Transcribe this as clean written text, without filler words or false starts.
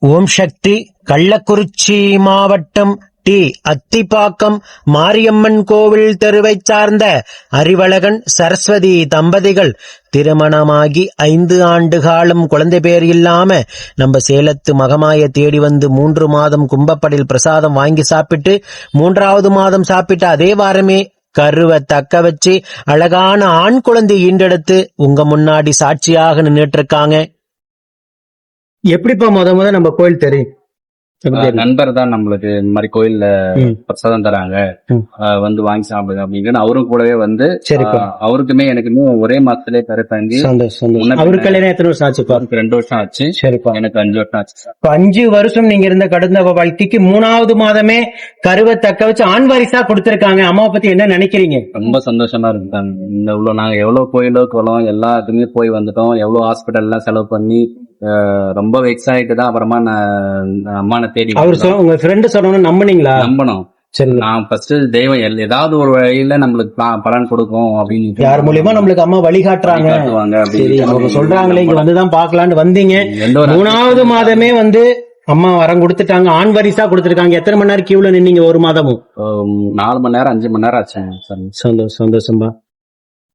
ஓம் சக்தி. கள்ளக்குறிச்சி மாவட்டம் டி. அத்திப்பாக்கம் மாரியம்மன் கோவில் தெருவைச் சார்ந்த அறிவழகன் சரஸ்வதி தம்பதிகள் திருமணமாகி 5 ஆண்டு காலம் குழந்தை பேர் இல்லாம நம்ம சேலத்து மகமாய தேடி வந்து 3 மாதம் கும்பப்படில் பிரசாதம் வாங்கி சாப்பிட்டு 3வது மாதம் சாப்பிட்ட அதே வாரமே கருவை தக்க வச்சு அழகான ஆண் குழந்தை ஈண்டெடுத்து உங்க முன்னாடி சாட்சியாக நின்றுட்டு இருக்காங்க. எப்படிப்பா முத நம்ம கோயில் தெரியும்? நண்பர் தான் நம்மளுக்கு இந்த மாதிரி கோயில்ல பிரசாதம் தராங்க, வந்து வாங்கி சாப்பிடுங்க அப்படின்னு அவரும் கூடவே வந்து அவருக்குமே எனக்குமே ஒரே மாசத்திலே கருத்தாங்கி. அவருக்கு கல்யாணம் எத்தனை வருஷம் ஆச்சு? 2 வருஷம் ஆச்சு. சரிப்பா, எனக்கு 5 வருஷம் ஆச்சு. 5 வருஷம் நீங்க இருந்த கடந்த வாழ்க்கைக்கு 3வது மாதமே கருவை தக்க வச்சு ஆண் வாரிசா கொடுத்திருக்காங்க. அம்மாவை பத்தி என்ன நினைக்கிறீங்க? ரொம்ப சந்தோஷமா இருக்குதாங்க. இந்த இவ்வளவு நாங்க எவ்வளவு கோயிலோ குளம் எல்லாத்துக்குமே போய் வந்துட்டோம், எவ்வளவு ஹாஸ்பிட்டல் எல்லாம் செலவு பண்ணி ரொம்ப வெக்ஸ் ஆயிட்டு தான் அப்புறமா நான் அம்மான தேடி. உங்க ஃப்ரெண்டு சொன்ன நம்பினீங்களா? நம்பணும். சரி, நான் ஃபர்ஸ்ட் தெய்வம் ஏதாவது ஒரு வழியில நம்மளுக்கு பலன் கொடுக்கும் அப்படின்னு யார் மூலியமா நம்மளுக்கு அம்மா வழிகாட்டுறாங்க. அவங்க சொல்றாங்களே இங்க வந்துதான் பாக்கலான்னு வந்தீங்க. 3வது மாதமே வந்து அம்மா வரம் கொடுத்துட்டாங்க, ஆண் வாரிசா கொடுத்துருக்காங்க. எத்தனை மணி நேரம் கியூல நின்னீங்க? 1 மாதமும் 4 மணி நேரம் 5 மணி நேரம் ஆச்சு. சந்தோஷம்பா.